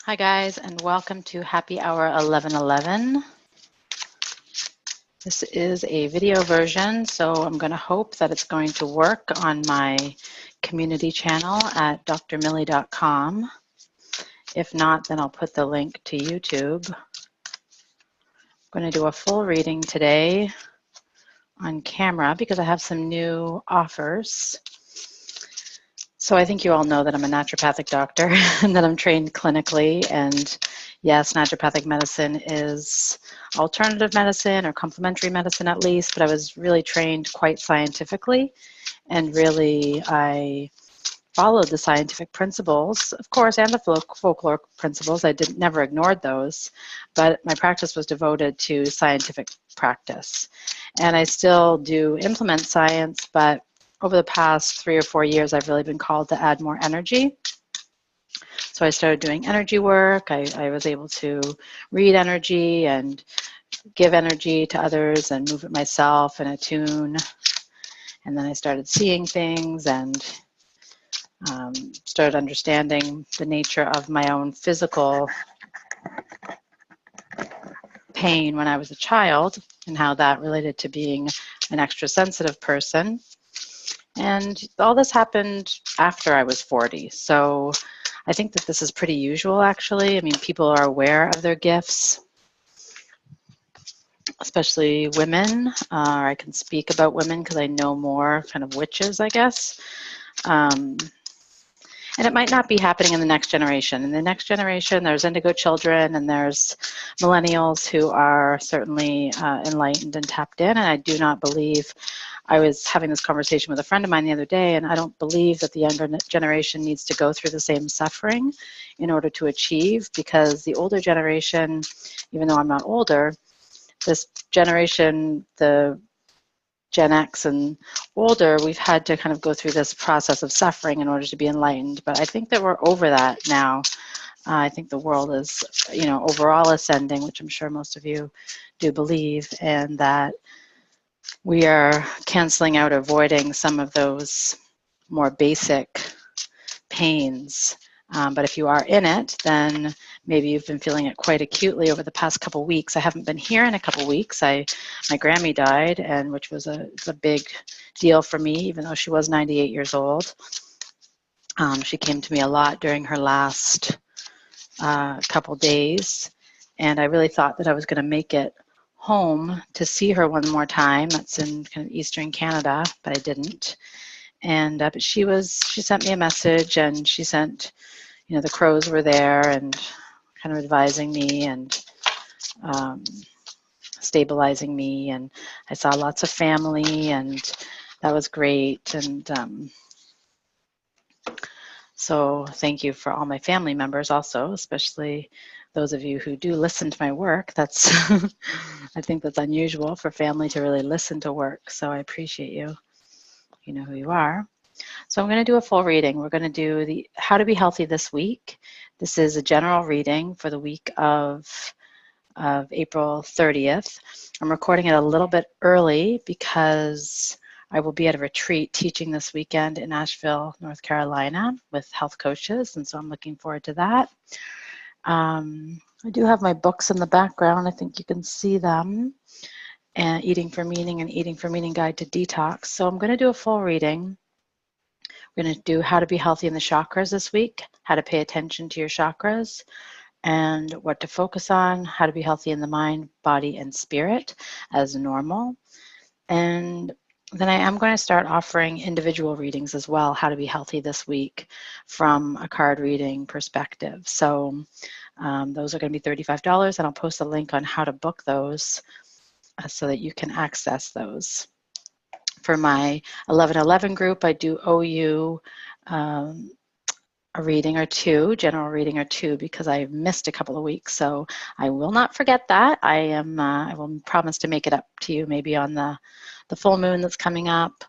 Hi guys, and welcome to Happy Hour 1111. This is a video version, so I'm going to hope that it's going to work on my community channel at drmillie.com. If not, then I'll put the link to YouTube. I'm going to do a full reading today on camera because I have some new offers. So I think you all know that I'm a naturopathic doctor and that I'm trained clinically. And yes, naturopathic medicine is alternative medicine or complementary medicine at least, but I was really trained quite scientifically. And really, I followed the scientific principles, of course, and the folklore principles. I never ignored those, but my practice was devoted to scientific practice. And I still do implement science, but over the past 3 or 4 years, I've really been called to add more energy. So I started doing energy work. I was able to read energy and give energy to others and move it myself and attune. And then I started seeing things and started understanding the nature of my own physical pain when I was a child and how that related to being an extra sensitive person. And all this happened after I was 40. So I think that this is pretty usual, actually. I mean, people are aware of their gifts, especially women. I can speak about women because I know more kind of witches, I guess. And it might not be happening in the next generation. In the next generation, there's indigo children and there's millennials who are certainly enlightened and tapped in. And I do not believe, I was having this conversation with a friend of mine the other day, and I don't believe that the younger generation needs to go through the same suffering in order to achieve, because the older generation, even though I'm not older, this generation, the Gen X and older, we've had to kind of go through this process of suffering in order to be enlightened. But I think that we're over that now. I think the world is, overall ascending, which I'm sure most of you do believe, and that we are canceling out, avoiding some of those more basic pains. But if you are in it, then maybe you've been feeling it quite acutely over the past couple of weeks. I haven't been here in a couple of weeks. My Grammy died, and which was a big deal for me, even though she was 98 years old. She came to me a lot during her last couple days, and I really thought that I was going to make it home to see her one more time. That's in kind of Eastern Canada, but I didn't. And but she sent me a message, and she sent, the crows were there and kind of advising me and stabilizing me, and I saw lots of family, and that was great. And so thank you for all my family members also, especially those of you who do listen to my work. That's I think that's unusual for family to really listen to work, so I appreciate you. You know who you are. So I'm going to do a full reading. We're going to do the How to Be Healthy this week. This is a general reading for the week of April 30th. I'm recording it a little bit early because I will be at a retreat teaching this weekend in Asheville, North Carolina with health coaches, and so I'm looking forward to that. I do have my books in the background. I think you can see them. And Eating for Meaning and Eating for Meaning Guide to Detox. So I'm going to do a full reading. We're going to do how to be healthy in the chakras this week, how to pay attention to your chakras, and what to focus on, how to be healthy in the mind, body, and spirit as normal. And then I am going to start offering individual readings as well, how to be healthy this week from a card reading perspective. So those are going to be $35, and I'll post a link on how to book those so that you can access those. For my 1111 group, I do owe you a reading or two, general reading or two, because I missed a couple of weeks. So I will not forget that. I will promise to make it up to you maybe on the full moon that's coming up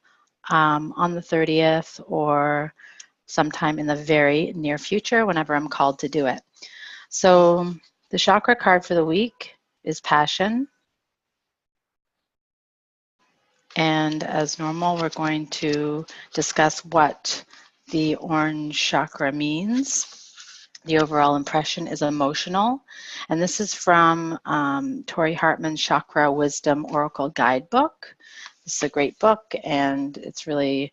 on the 30th, or sometime in the very near future whenever I'm called to do it. So the chakra card for the week is Passion. And as normal, we're going to discuss what the orange chakra means. The overall impression is emotional. And this is from Tori Hartman's Chakra Wisdom Oracle Guidebook. This is a great book, and it's really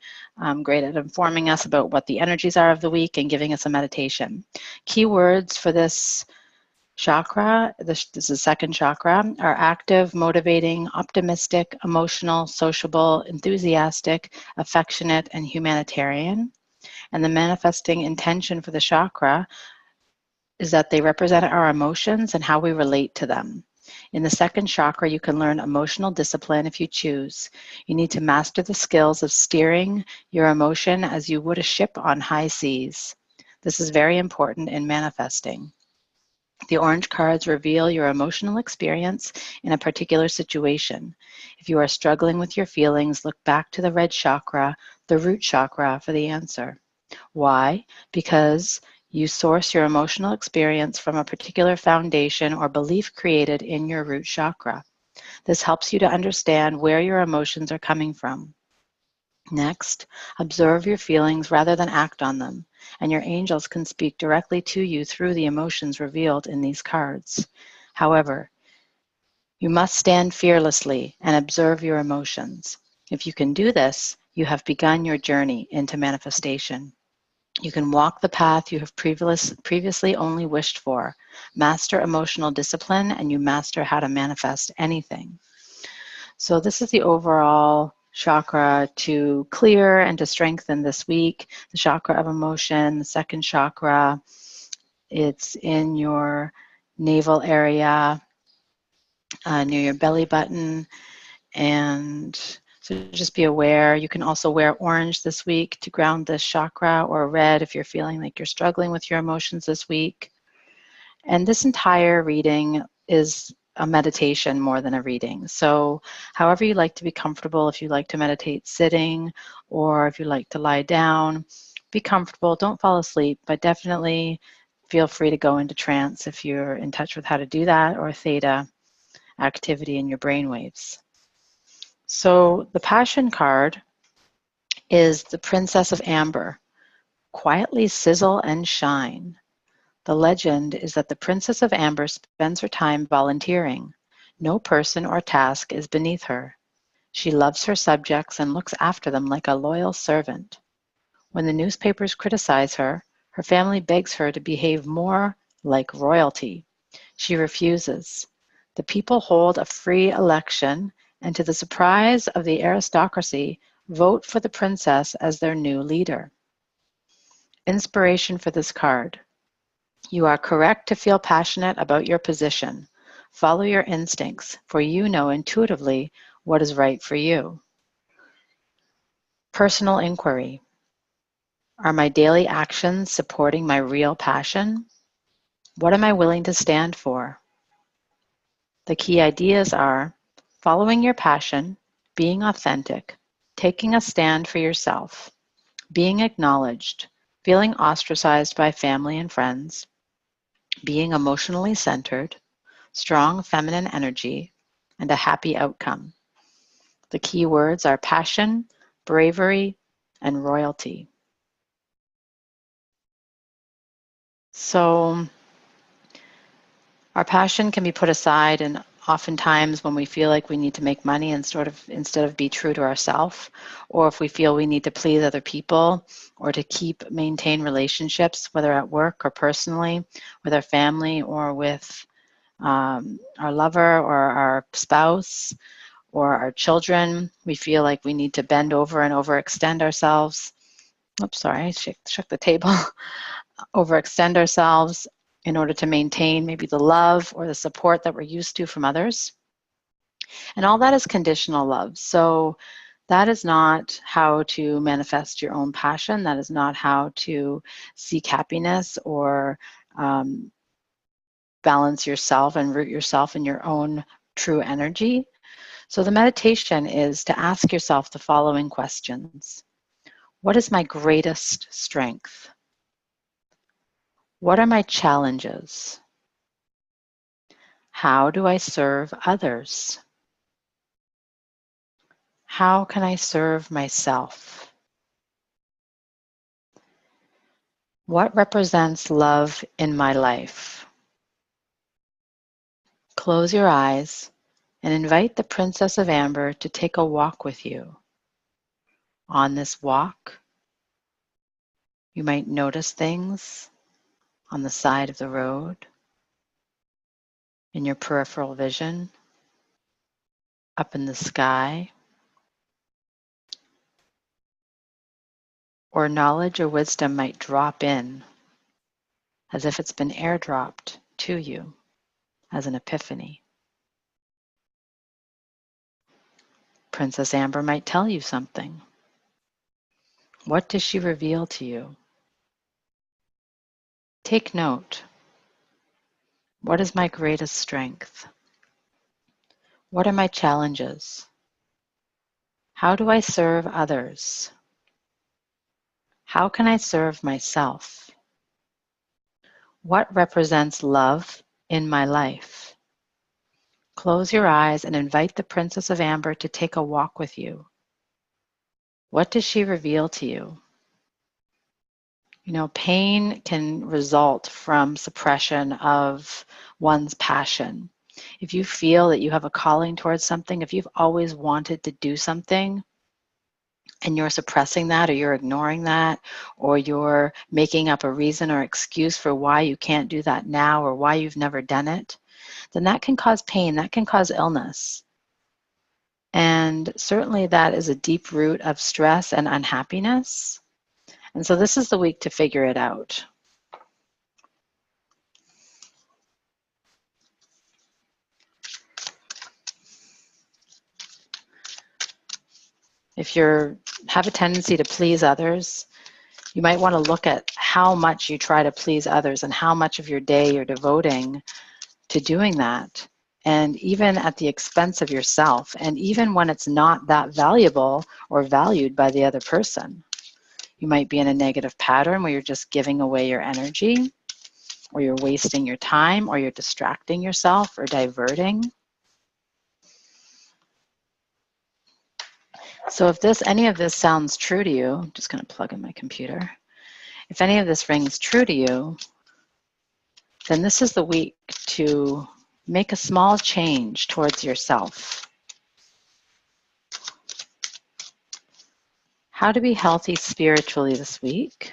great at informing us about what the energies are of the week and giving us a meditation. Keywords for this chakra, this is the second chakra, are active, motivating, optimistic, emotional, sociable, enthusiastic, affectionate, and humanitarian. And the manifesting intention for the chakra is that they represent our emotions and how we relate to them. In the second chakra, you can learn emotional discipline if you choose. You need to master the skills of steering your emotion as you would a ship on high seas. This is very important in manifesting. The orange cards reveal your emotional experience in a particular situation. If you are struggling with your feelings, look back to the red chakra, the root chakra, for the answer. Why? Because you source your emotional experience from a particular foundation or belief created in your root chakra. This helps you to understand where your emotions are coming from. Next, observe your feelings rather than act on them, and your angels can speak directly to you through the emotions revealed in these cards. However, you must stand fearlessly and observe your emotions. If you can do this, you have begun your journey into manifestation. You can walk the path you have previously only wished for. Master emotional discipline, and you master how to manifest anything. So this is the overall chakra to clear and to strengthen this week. The chakra of emotion, the second chakra, it's in your navel area, near your belly button. And so just be aware. You can also wear orange this week to ground this chakra, or red if you're feeling like you're struggling with your emotions this week. And this entire reading is a meditation more than a reading. So however you like to be comfortable, if you like to meditate sitting, or if you like to lie down, be comfortable. Don't fall asleep, but definitely feel free to go into trance if you're in touch with how to do that, or theta activity in your brain waves. So the Passion card is the Princess of Amber. Quietly sizzle and shine. The legend is that the Princess of Amber spends her time volunteering. No person or task is beneath her. She loves her subjects and looks after them like a loyal servant. When the newspapers criticize her, her family begs her to behave more like royalty. She refuses. The people hold a free election, and to the surprise of the aristocracy, vote for the princess as their new leader. Inspiration for this card. You are correct to feel passionate about your position. Follow your instincts, for you know intuitively what is right for you. Personal inquiry. Are my daily actions supporting my real passion? What am I willing to stand for? The key ideas are following your passion, being authentic, taking a stand for yourself, being acknowledged, feeling ostracized by family and friends, being emotionally centered, strong feminine energy, and a happy outcome. The key words are passion, bravery, and royalty. So our passion can be put aside, and oftentimes when we feel like we need to make money and instead of be true to ourselves, or if we feel we need to please other people or to maintain relationships, whether at work or personally, with our family or with our lover or our spouse or our children, we feel like we need to bend over and overextend ourselves. Oops, sorry, shook the table. Overextend ourselves in order to maintain maybe the love or the support that we're used to from others. And all that is conditional love. So that is not how to manifest your own passion. That is not how to seek happiness or balance yourself and root yourself in your own true energy. So the meditation is to ask yourself the following questions. What is my greatest strength? What are my challenges? How do I serve others? How can I serve myself? What represents love in my life? Close your eyes and invite the Princess of Amber to take a walk with you. On this walk, you might notice things on the side of the road, in your peripheral vision, up in the sky, or knowledge or wisdom might drop in as if it's been airdropped to you as an epiphany. Princess Amber might tell you something. What does she reveal to you? Take note. What is my greatest strength? What are my challenges? How do I serve others? How can I serve myself? What represents love in my life? Close your eyes and invite the Princess of Amber to take a walk with you. What does she reveal to you? You know, pain can result from suppression of one's passion. If you feel that you have a calling towards something, if you've always wanted to do something, and you're suppressing that, or you're ignoring that, or you're making up a reason or excuse for why you can't do that now or why you've never done it, then that can cause pain, that can cause illness. And certainly that is a deep root of stress and unhappiness. And so this is the week to figure it out. If you have a tendency to please others, you might want to look at how much you try to please others and how much of your day you're devoting to doing that, and even at the expense of yourself, and even when it's not that valuable or valued by the other person. You might be in a negative pattern where you're just giving away your energy, or you're wasting your time, or you're distracting yourself or diverting. So if any of this sounds true to you, I'm just going to plug in my computer. If any of this rings true to you, then this is the week to make a small change towards yourself. How to be healthy spiritually this week.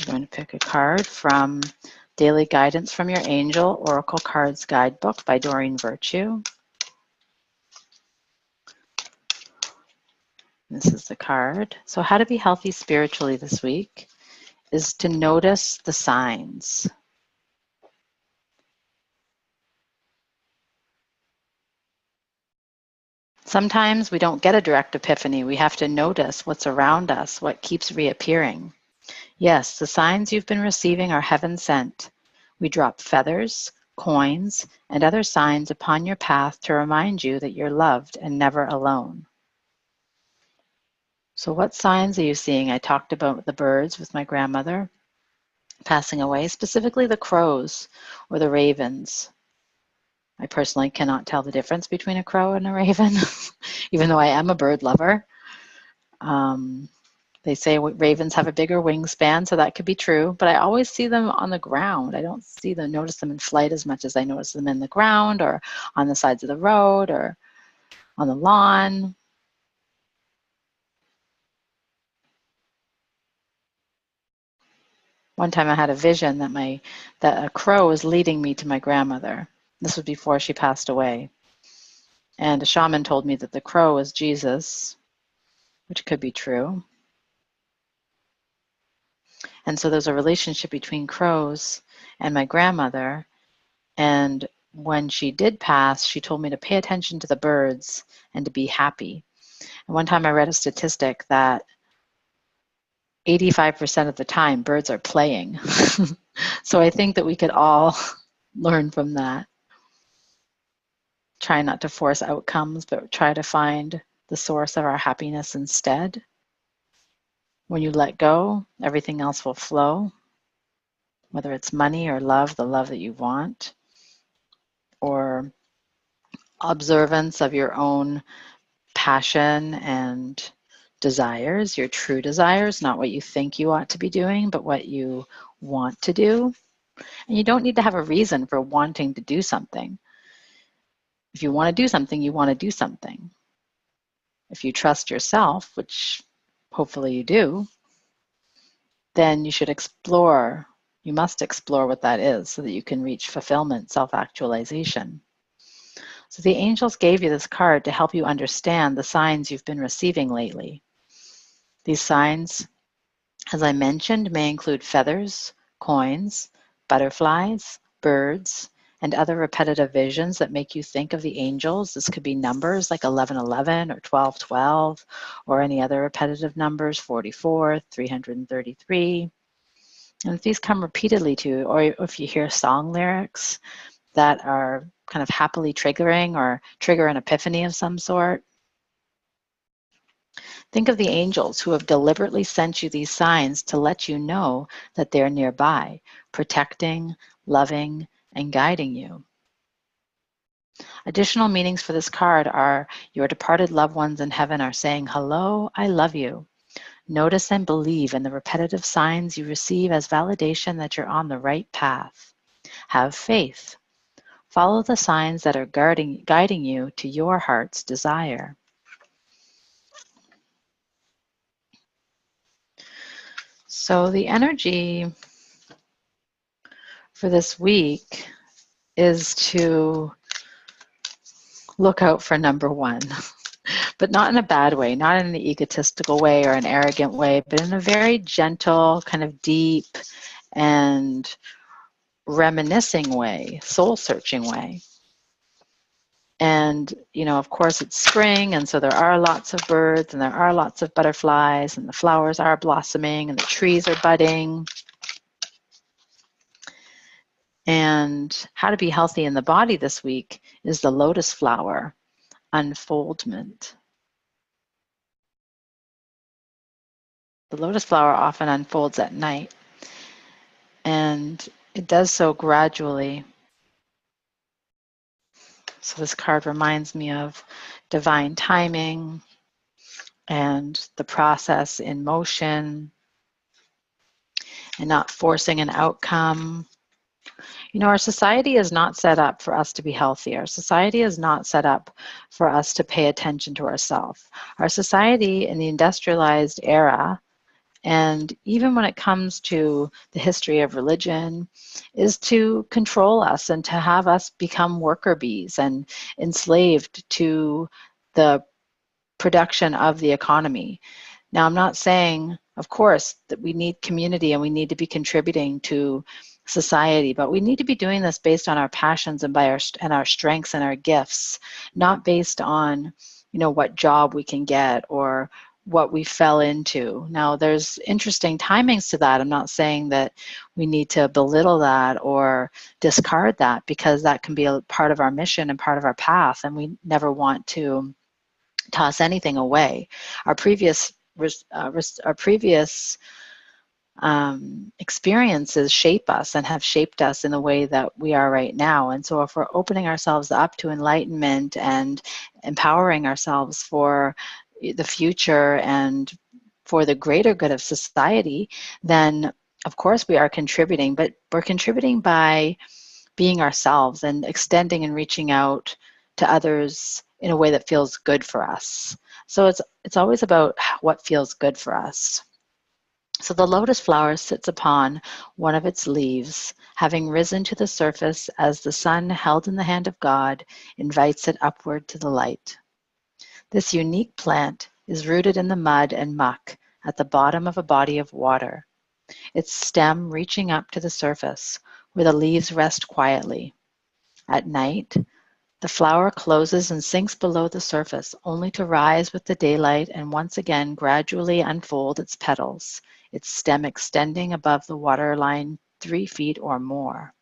I'm going to pick a card from Daily Guidance from Your Angel Oracle Cards Guidebook by Doreen Virtue. This is the card. So how to be healthy spiritually this week is to notice the signs. Sometimes we don't get a direct epiphany. We have to notice what's around us, what keeps reappearing. Yes, the signs you've been receiving are heaven sent. We drop feathers, coins, and other signs upon your path to remind you that you're loved and never alone. So what signs are you seeing? I talked about the birds with my grandmother passing away, specifically the crows or the ravens. I personally cannot tell the difference between a crow and a raven, even though I am a bird lover. They say ravens have a bigger wingspan, so that could be true, but I always see them on the ground. I don't notice them in flight as much as I notice them in the ground or on the sides of the road or on the lawn. One time I had a vision that a crow was leading me to my grandmother. This was before she passed away. And a shaman told me that the crow was Jesus, which could be true. And so there's a relationship between crows and my grandmother. And when she did pass, she told me to pay attention to the birds and to be happy. And one time I read a statistic that 85% of the time birds are playing. So I think that we could all learn from that. Try not to force outcomes, but try to find the source of our happiness instead. When you let go, everything else will flow, whether it's money or love, the love that you want, or observance of your own passion and desires, your true desires, not what you think you ought to be doing, but what you want to do. And you don't need to have a reason for wanting to do something. If you want to do something, you want to do something. If you trust yourself, which hopefully you do, then you should explore. You must explore what that is so that you can reach fulfillment, self-actualization. So the angels gave you this card to help you understand the signs you've been receiving lately. These signs, as I mentioned, may include feathers, coins, butterflies, birds, and other repetitive visions that make you think of the angels. This could be numbers like 1111 or 1212, or any other repetitive numbers, 44, 333. And if these come repeatedly to you, or if you hear song lyrics that are kind of happily triggering or trigger an epiphany of some sort, think of the angels who have deliberately sent you these signs to let you know that they're nearby, protecting, loving, and guiding you. Additional meanings for this card are your departed loved ones in heaven are saying, hello, I love you. Notice and believe in the repetitive signs you receive as validation that you're on the right path. Have faith. Follow the signs that are guiding you to your heart's desire. So the energy for this week is to look out for number one, but not in a bad way, not in an egotistical way or an arrogant way, but in a very gentle, kind of deep and reminiscing way, soul-searching way. And, you know, of course it's spring, and so there are lots of birds and there are lots of butterflies and the flowers are blossoming and the trees are budding. And how to be healthy in the body this week is the lotus flower unfoldment. The lotus flower often unfolds at night, and it does so gradually. So this card reminds me of divine timing and the process in motion and not forcing an outcome. You know, our society is not set up for us to be healthy. Our society is not set up for us to pay attention to ourselves. Our society in the industrialized era, and even when it comes to the history of religion, is to control us and to have us become worker bees and enslaved to the production of the economy. Now, I'm not saying, of course, that we need community and we need to be contributing to society, but we need to be doing this based on our passions and by our strengths and our gifts, not based on, you know, what job we can get or what we fell into. Now, there's interesting timings to that. I'm not saying that we need to belittle that or discard that, because that can be a part of our mission and part of our path, and we never want to toss anything away. Our previous experiences shape us and have shaped us in the way that we are right now. And so if we're opening ourselves up to enlightenment and empowering ourselves for the future and for the greater good of society, then of course we are contributing, but we're contributing by being ourselves and extending and reaching out to others in a way that feels good for us. So it's always about what feels good for us. So the lotus flower sits upon one of its leaves, having risen to the surface as the sun held in the hand of God invites it upward to the light. This unique plant is rooted in the mud and muck at the bottom of a body of water, its stem reaching up to the surface where the leaves rest quietly. At night, the flower closes and sinks below the surface, only to rise with the daylight and once again gradually unfold its petals, its stem extending above the waterline 3 feet or more.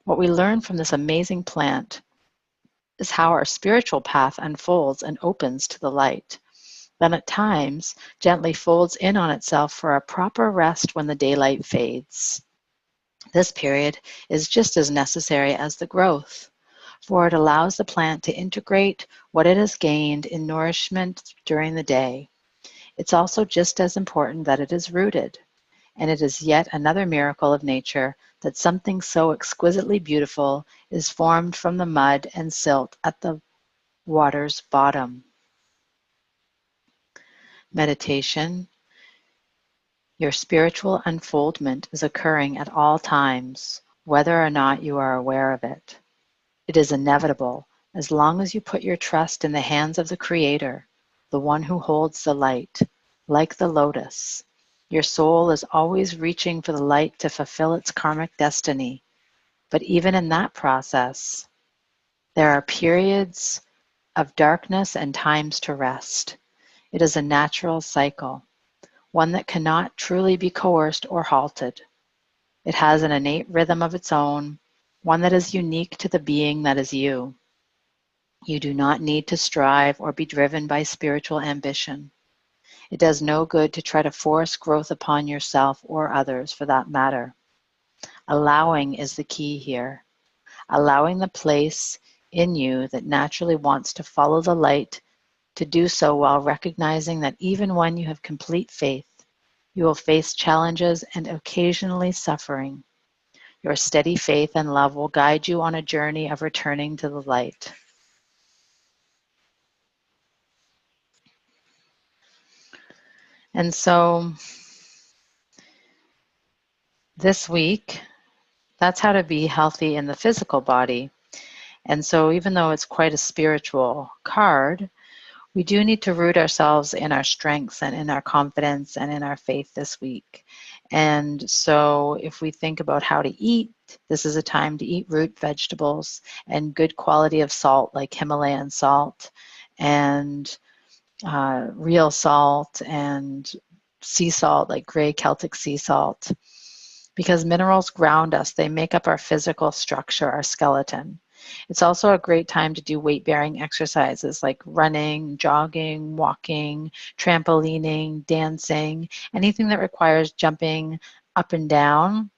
What we learn from this amazing plant is how our spiritual path unfolds and opens to the light, then at times gently folds in on itself for a proper rest when the daylight fades. This period is just as necessary as the growth, for it allows the plant to integrate what it has gained in nourishment during the day. It's also just as important that it is rooted. And it is yet another miracle of nature that something so exquisitely beautiful is formed from the mud and silt at the water's bottom. Meditation. Your spiritual unfoldment is occurring at all times, whether or not you are aware of it. It is inevitable as long as you put your trust in the hands of the Creator, the one who holds the light, like the lotus. Your soul is always reaching for the light to fulfill its karmic destiny. But even in that process, there are periods of darkness and times to rest. It is a natural cycle, one that cannot truly be coerced or halted. It has an innate rhythm of its own, one that is unique to the being that is you. You do not need to strive or be driven by spiritual ambition. It does no good to try to force growth upon yourself or others for that matter. Allowing is the key here. Allowing the place in you that naturally wants to follow the light to do so while recognizing that even when you have complete faith, you will face challenges and occasionally suffering. Your steady faith and love will guide you on a journey of returning to the light. And so this week, that's how to be healthy in the physical body. And so even though it's quite a spiritual card, we do need to root ourselves in our strengths and in our confidence and in our faith this week. And so if we think about how to eat, this is a time to eat root vegetables and good quality of salt like Himalayan salt and real salt and sea salt like gray Celtic sea salt. Because minerals ground us, they make up our physical structure, our skeleton. It's also a great time to do weight-bearing exercises like running, jogging, walking, trampolining, dancing, anything that requires jumping up and down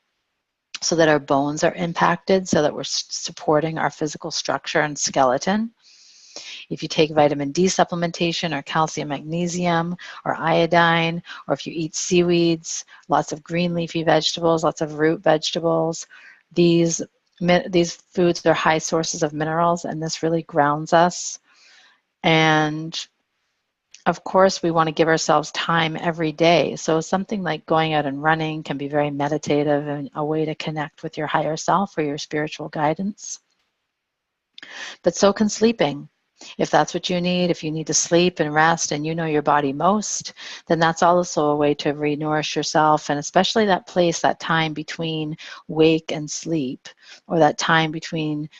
so that our bones are impacted, so that we're supporting our physical structure and skeleton. If you take vitamin D supplementation or calcium, magnesium, or iodine, or if you eat seaweeds, lots of green leafy vegetables, lots of root vegetables, these foods are high sources of minerals, and this really grounds us. And of course, we want to give ourselves time every day. So something like going out and running can be very meditative and a way to connect with your higher self or your spiritual guidance. But so can sleeping. If that's what you need, if you need to sleep and rest and you know your body most, then that's also a way to re-nourish yourself, and especially that place, that time between wake and sleep, or that time between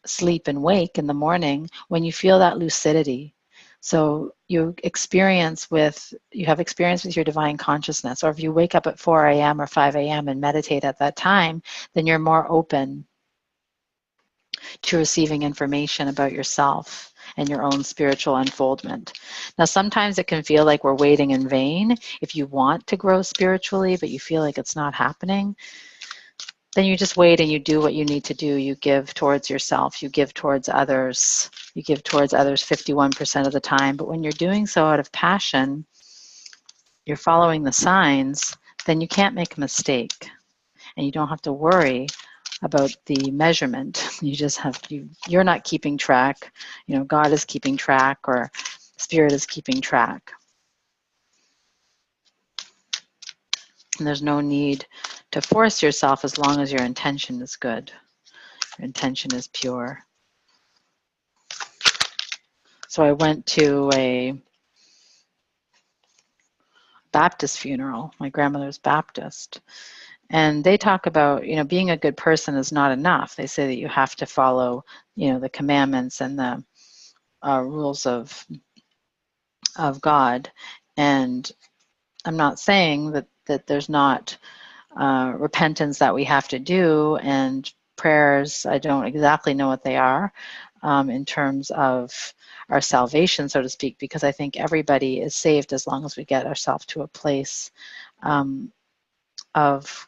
sleep and wake in the morning when you feel that lucidity. So you have experience with your divine consciousness, or if you wake up at 4 a.m. or 5 a.m. and meditate at that time, then you're more open to receiving information about yourself and your own spiritual unfoldment. Now, sometimes it can feel like we're waiting in vain. If you want to grow spiritually, but you feel like it's not happening, then you just wait and you do what you need to do. You give towards yourself, you give towards others. You give towards others 51% of the time. But when you're doing so out of passion, you're following the signs, then you can't make a mistake. And you don't have to worry about the measurement. You just have you're not keeping track. God is keeping track, or Spirit is keeping track. And there's no need to force yourself as long as your intention is good. Your intention is pure. So I went to a Baptist funeral. My grandmother's Baptist. And they talk about, being a good person is not enough. They say that you have to follow, the commandments and the rules of God. And I'm not saying that there's not repentance that we have to do, and prayers, I don't exactly know what they are in terms of our salvation, so to speak, because I think everybody is saved as long as we get ourselves to a place of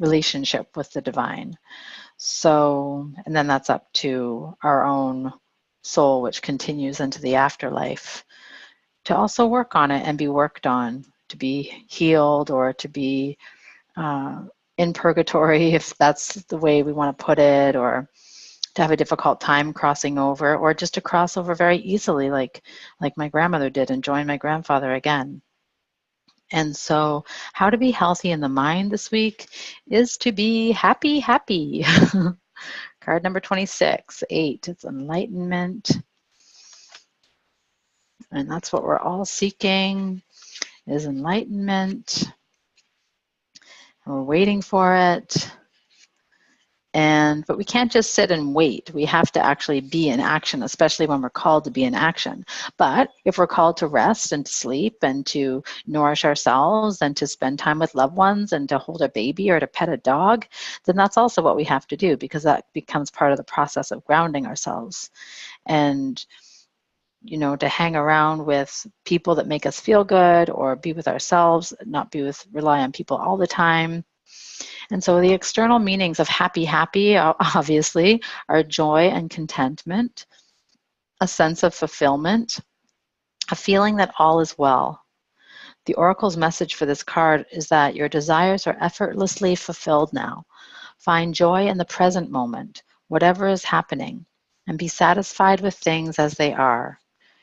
relationship with the divine. So, and then that's up to our own soul, which continues into the afterlife to also work on it and be worked on, to be healed or to be in purgatory, if that's the way we want to put it, or to have a difficult time crossing over, or just to cross over very easily, like my grandmother did, and join my grandfather again. And so how to be healthy in the mind this week is to be happy, happy. Card number 26, 8, it's enlightenment. And that's what we're all seeking, is enlightenment. And we're waiting for it. But we can't just sit and wait. We have to actually be in action, especially when we're called to be in action. But if we're called to rest and to sleep and to nourish ourselves and to spend time with loved ones and to hold a baby or to pet a dog, then that's also what we have to do, because that becomes part of the process of grounding ourselves. And to hang around with people that make us feel good, or be with ourselves, not rely on people all the time. And so the external meanings of happy, happy, obviously, are joy and contentment, a sense of fulfillment, a feeling that all is well. The Oracle's message for this card is that your desires are effortlessly fulfilled now. Find joy in the present moment, whatever is happening, and be satisfied with things as they are.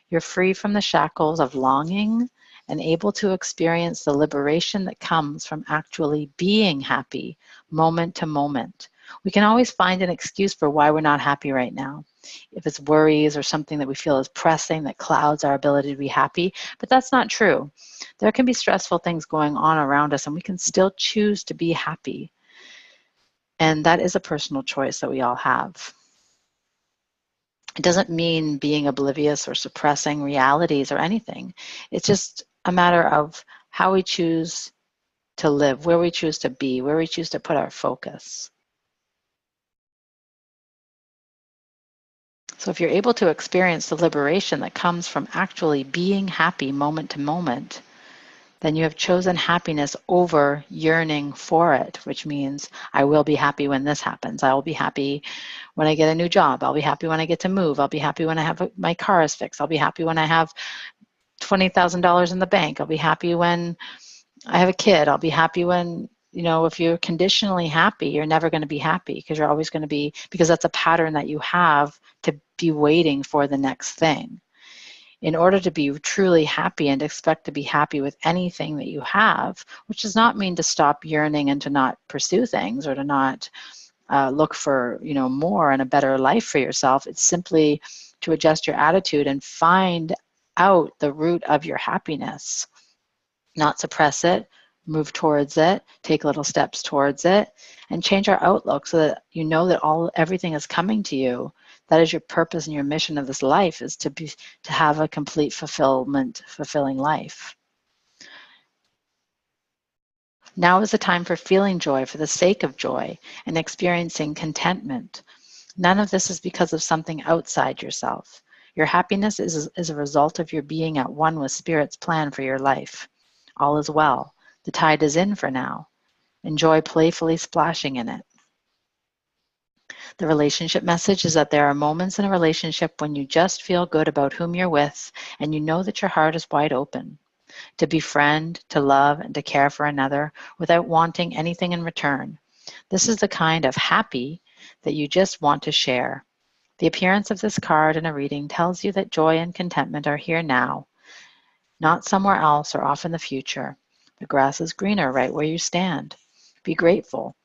You're free from the shackles of longing and able to experience the liberation that comes from actually being happy moment to moment. We can always find an excuse for why we're not happy right now. If it's worries or something that we feel is pressing that clouds our ability to be happy, but that's not true. There can be stressful things going on around us, and we can still choose to be happy. And that is a personal choice that we all have. It doesn't mean being oblivious or suppressing realities or anything. It's just a matter of how we choose to live, where we choose to be, where we choose to put our focus. So if you're able to experience the liberation that comes from actually being happy moment to moment, then you have chosen happiness over yearning for it, which means I will be happy when this happens. I will be happy when I get a new job. I'll be happy when I get to move. I'll be happy when my car is fixed. I'll be happy when I have $20,000 in the bank. I'll be happy when I have a kid. I'll be happy when, if you're conditionally happy, you're never going to be happy, because you're always going to be, because that's a pattern that you have to be waiting for the next thing. In order to be truly happy and expect to be happy with anything that you have, which does not mean to stop yearning and to not pursue things or to not look for, more and a better life for yourself. It's simply to adjust your attitude and find out the root of your happiness, not suppress it, move towards it, take little steps towards it, and change our outlook so that you know that everything is coming to you. That is your purpose and your mission of this life, is to have a complete fulfilling life. Now is the time for feeling joy for the sake of joy and experiencing contentment. None of this is because of something outside yourself. Your happiness is a result of your being at one with Spirit's plan for your life. All is well. The tide is in for now. Enjoy playfully splashing in it. The relationship message is that there are moments in a relationship when you just feel good about whom you're with, and you know that your heart is wide open to befriend, to love, and to care for another without wanting anything in return. This is the kind of happy that you just want to share. The appearance of this card in a reading tells you that joy and contentment are here now, not somewhere else or off in the future. The grass is greener right where you stand. Be grateful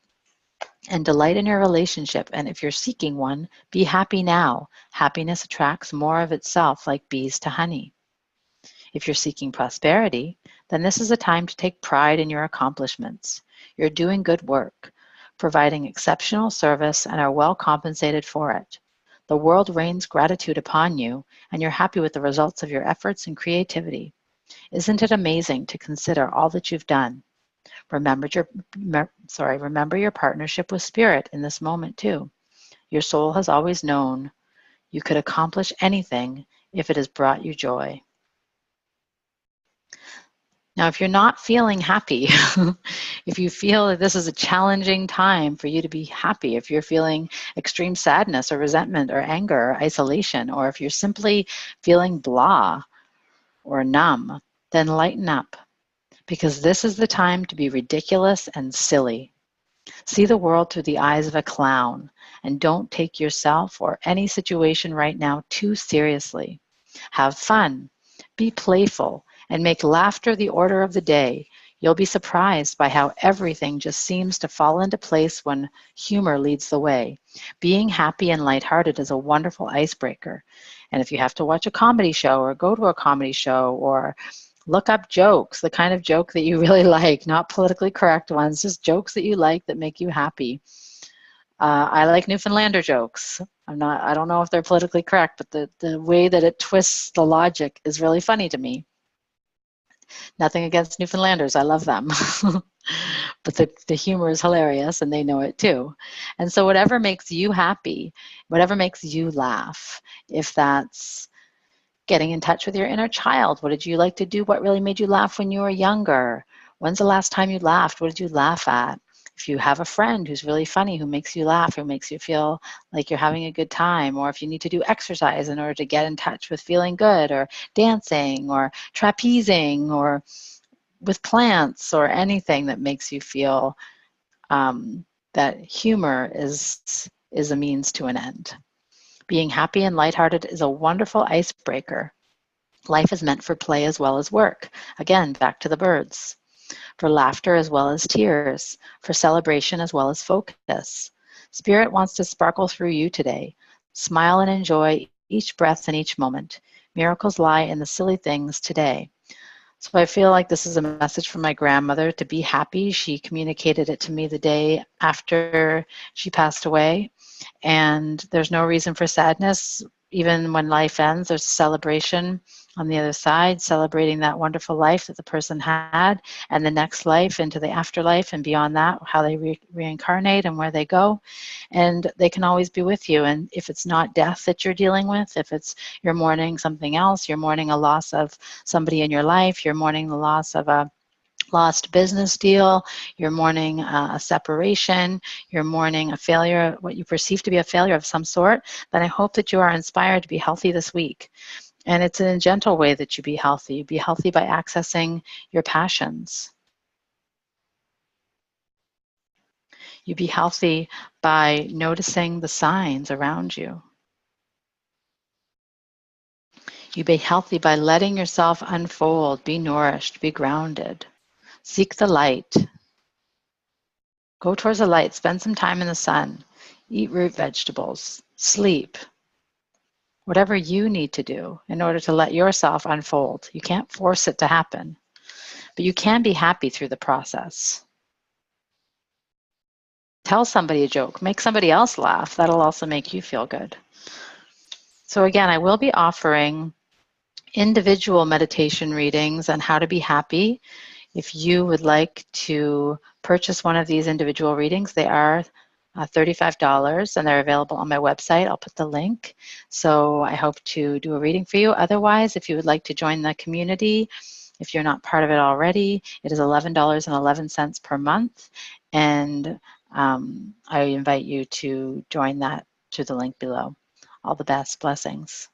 and delight in your relationship, and if you're seeking one, be happy now. Happiness attracts more of itself like bees to honey. If you're seeking prosperity, then this is a time to take pride in your accomplishments. You're doing good work, providing exceptional service, and are well compensated for it. The world rains gratitude upon you, and you're happy with the results of your efforts and creativity. Isn't it amazing to consider all that you've done? Remember your partnership with Spirit in this moment too. Your soul has always known you could accomplish anything if it has brought you joy. Now, if you're not feeling happy, if you feel that this is a challenging time for you to be happy, if you're feeling extreme sadness or resentment or anger or isolation, or if you're simply feeling blah, or numb, then lighten up, because this is the time to be ridiculous and silly. See the world through the eyes of a clown, and don't take yourself or any situation right now too seriously. Have fun, be playful, and make laughter the order of the day. You'll be surprised by how everything just seems to fall into place when humor leads the way. Being happy and lighthearted is a wonderful icebreaker. And if you have to watch a comedy show or go to a comedy show or look up jokes, the kind of joke that you really like, not politically correct ones, just jokes that you like that make you happy. I like Newfoundlander jokes. I don't know if they're politically correct, but the way that it twists the logic is really funny to me. Nothing against Newfoundlanders, I love them. But the humor is hilarious and they know it too. And so whatever makes you happy, whatever makes you laugh, if that's getting in touch with your inner child. What did you like to do? What really made you laugh when you were younger? When's the last time you laughed? What did you laugh at? If you have a friend who's really funny, who makes you laugh, who makes you feel like you're having a good time, or if you need to do exercise in order to get in touch with feeling good, or dancing, or trapezing, or with plants, or anything that makes you feel that humor is a means to an end. Being happy and lighthearted is a wonderful icebreaker. Life is meant for play as well as work. Again, back to the birds. For laughter as well as tears. For celebration as well as focus. Spirit wants to sparkle through you today. Smile and enjoy each breath and each moment. Miracles lie in the silly things today. So I feel like this is a message from my grandmother to be happy. She communicated it to me the day after she passed away. And there's no reason for sadness. Even when life ends, there's a celebration on the other side, celebrating that wonderful life that the person had, and the next life into the afterlife, and beyond that, how they reincarnate and where they go. And they can always be with you. And if it's not death that you're dealing with, if it's you're mourning something else, you're mourning a loss of somebody in your life, you're mourning the loss of a lost business deal, you're mourning a separation, you're mourning a failure, what you perceive to be a failure of some sort, then I hope that you are inspired to be healthy this week. And it's in a gentle way that you be healthy. You be healthy by accessing your passions. You be healthy by noticing the signs around you. You be healthy by letting yourself unfold, be nourished, be grounded. Seek the light. Go towards the light, spend some time in the sun, eat root vegetables, sleep, whatever you need to do in order to let yourself unfold. You can't force it to happen, but you can be happy through the process. Tell somebody a joke, make somebody else laugh. That'll also make you feel good. So again, I will be offering individual meditation readings on how to be happy. If you would like to purchase one of these individual readings, they are $35 and they're available on my website. I'll put the link. So I hope to do a reading for you. Otherwise, if you would like to join the community, if you're not part of it already, it is $11.11 per month. And I invite you to join that through the link below. All the best. Blessings.